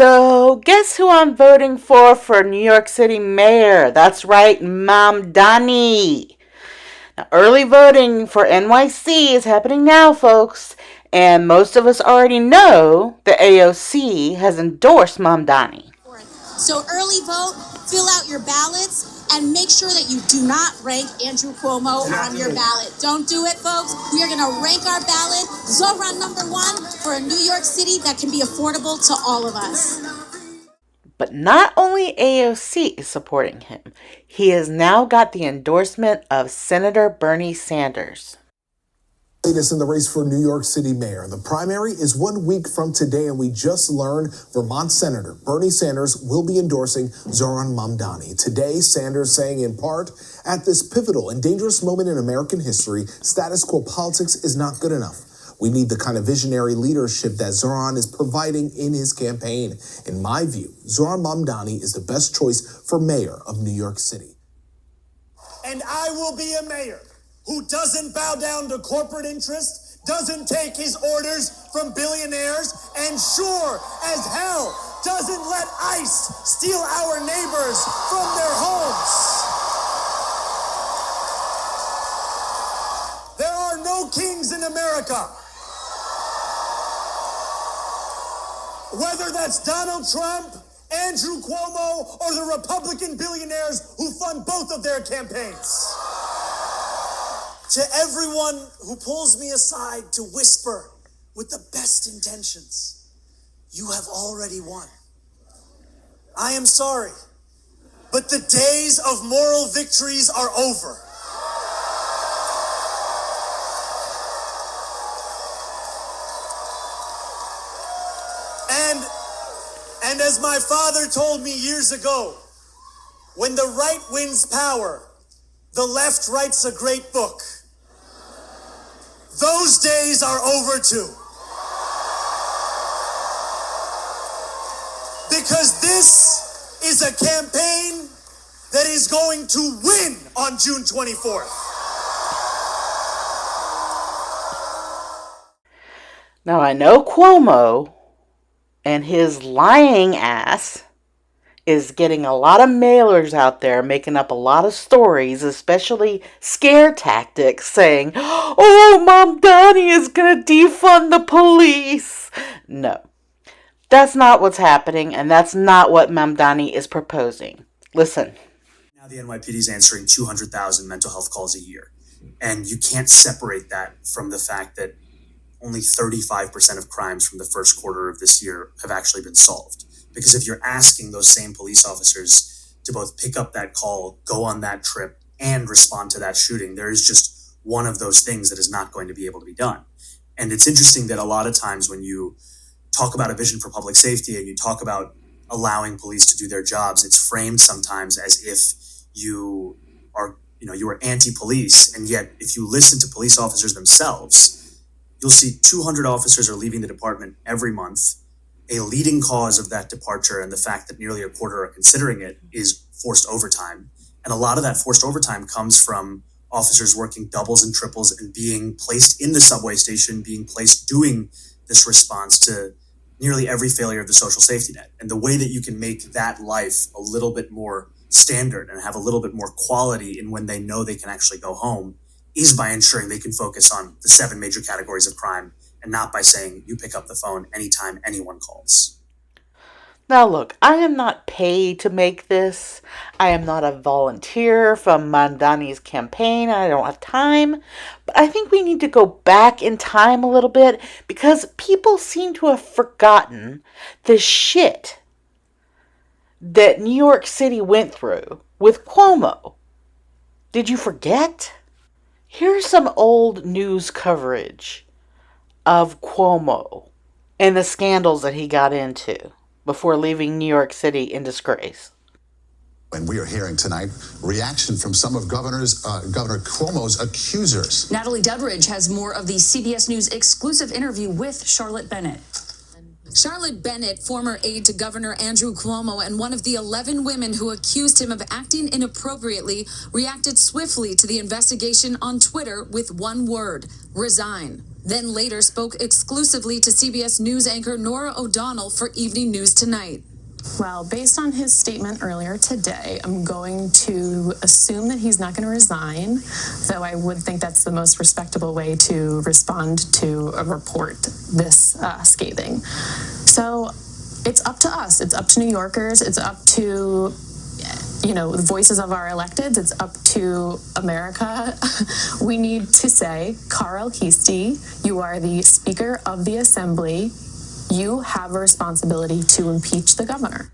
So, guess who I'm voting for New York City mayor? That's right, Mamdani. Now, early voting for NYC is happening now, folks. And most of us already know the AOC has endorsed Mamdani. So early vote, fill out your ballots, and make sure that you do not rank Andrew Cuomo on your ballot. Don't do it, folks. We are going to rank our ballot Zohran #1 for a New York City that can be affordable to all of us. But not only AOC is supporting him, he has now got the endorsement of Senator Bernie Sanders. Latest in the race for New York City mayor. The primary is 1 week from today, and we just learned Vermont Senator Bernie Sanders will be endorsing Zohran Mamdani. Today, Sanders saying in part, at this pivotal and dangerous moment in American history, status quo politics is not good enough. We need the kind of visionary leadership that Zohran is providing in his campaign. In my view, Zohran Mamdani is the best choice for mayor of New York City. And I will be a mayor who doesn't bow down to corporate interests, doesn't take his orders from billionaires, and sure as hell doesn't let ICE steal our neighbors from their homes. There are no kings in America. Whether that's Donald Trump, Andrew Cuomo, or the Republican billionaires who fund both of their campaigns. To everyone who pulls me aside to whisper with the best intentions, you have already won. I am sorry, but the days of moral victories are over. And as my father told me years ago, when the right wins power, the left writes a great book. Those days are over too. Because this is a campaign that is going to win on June 24th. Now, I know Cuomo and his lying ass is getting a lot of mailers out there making up a lot of stories, especially scare tactics, saying, oh, Mamdani is going to defund the police. No, that's not what's happening, and that's not what Mamdani is proposing. Listen. Now the NYPD is answering 200,000 mental health calls a year, and you can't separate that from the fact that only 35% of crimes from the first quarter of this year have actually been solved. Because if you're asking those same police officers to both pick up that call, go on that trip, and respond to that shooting, there is just one of those things that is not going to be able to be done. And it's interesting that a lot of times when you talk about a vision for public safety and you talk about allowing police to do their jobs, it's framed sometimes as if you are anti-police. And yet, if you listen to police officers themselves, you'll see 200 officers are leaving the department every month. A leading cause of that departure and the fact that nearly a quarter are considering it is forced overtime. And a lot of that forced overtime comes from officers working doubles and triples and being placed in the subway station, being placed doing this response to nearly every failure of the social safety net. And the way that you can make that life a little bit more standard and have a little bit more quality in when they know they can actually go home is by ensuring they can focus on the 7 major categories of crime and not by saying you pick up the phone anytime anyone calls. Now look, I am not paid to make this. I am not a volunteer from Mamdani's campaign. I don't have time. But I think we need to go back in time a little bit because people seem to have forgotten the shit that New York City went through with Cuomo. Did you forget? Here's some old news coverage of Cuomo and the scandals that he got into before leaving New York City in disgrace. And we are hearing tonight reaction from some of Governor Cuomo's accusers. Natalie Dudridge has more of the CBS News exclusive interview with Charlotte Bennett. Charlotte Bennett, former aide to Governor Andrew Cuomo and one of the 11 women who accused him of acting inappropriately, reacted swiftly to the investigation on Twitter with one word: resign. then later spoke exclusively to CBS News anchor Norah O'Donnell for Evening News Tonight. Well, based on his statement earlier today, I'm going to assume that he's not going to resign, though I would think that's the most respectable way to respond to a report this scathing. So it's up to us. It's up to New Yorkers. It's up to, the voices of our electeds. It's up to America. We need to say, Carl Heastie, you are the Speaker of the Assembly. You have a responsibility to impeach the governor.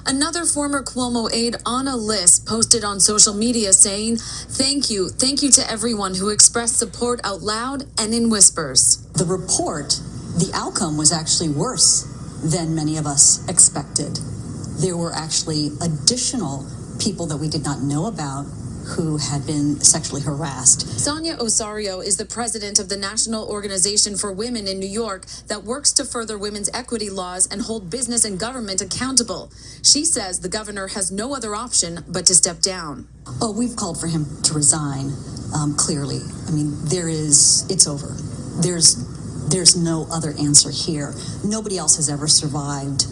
Another former Cuomo aide on a list posted on social media saying, thank you to everyone who expressed support out loud and in whispers. The report, the outcome was actually worse than many of us expected. There were actually additional people that we did not know about who had been sexually harassed. Sonia Osario is the president of the National Organization for Women in New York that works to further women's equity laws and hold business and government accountable. She says the governor has no other option but to step down. Oh, we've called for him to resign, clearly. I mean, it's over. There's no other answer here. Nobody else has ever survived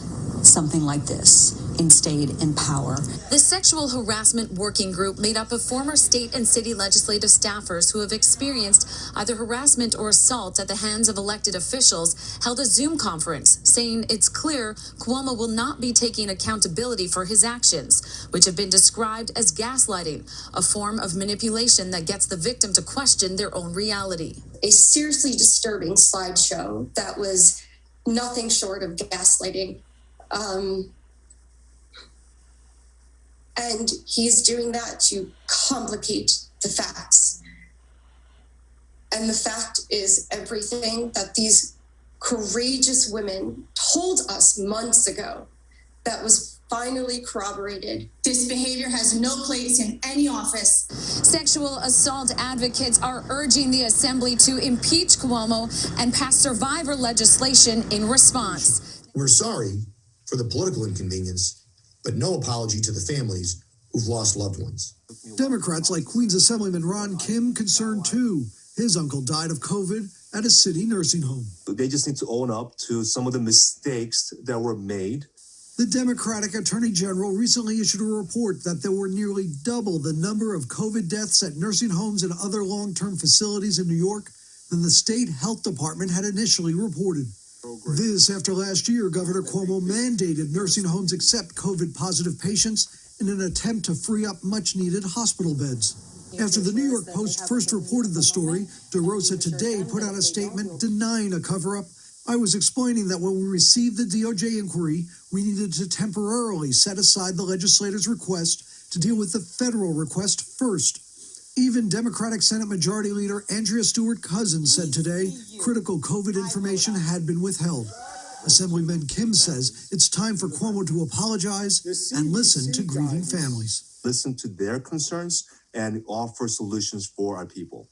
something like this and stayed in power. The Sexual Harassment Working Group, made up of former state and city legislative staffers who have experienced either harassment or assault at the hands of elected officials, held a Zoom conference saying it's clear Cuomo will not be taking accountability for his actions, which have been described as gaslighting, a form of manipulation that gets the victim to question their own reality. A seriously disturbing slideshow that was nothing short of gaslighting. And he's doing that to complicate the facts. And the fact is everything that these courageous women told us months ago that was finally corroborated. This behavior has no place in any office. Sexual assault advocates are urging the Assembly to impeach Cuomo and pass survivor legislation in response. We're sorry for the political inconvenience, but no apology to the families who've lost loved ones. Democrats like Queens Assemblyman Ron Kim concerned too. His uncle died of COVID at a city nursing home. They just need to own up to some of the mistakes that were made. The Democratic Attorney General recently issued a report that there were nearly double the number of COVID deaths at nursing homes and other long-term facilities in New York than the state health department had initially reported. This after last year, Governor Cuomo mandated nursing homes accept COVID-positive patients in an attempt to free up much-needed hospital beds. After the New York Post first reported the story, DeRosa today put out a statement denying a cover-up. I was explaining that when we received the DOJ inquiry, we needed to temporarily set aside the legislator's request to deal with the federal request first. Even Democratic Senate Majority Leader Andrea Stewart-Cousins said today critical COVID information had been withheld. Assemblyman Kim says it's time for Cuomo to apologize and listen to grieving families. Listen to their concerns and offer solutions for our people.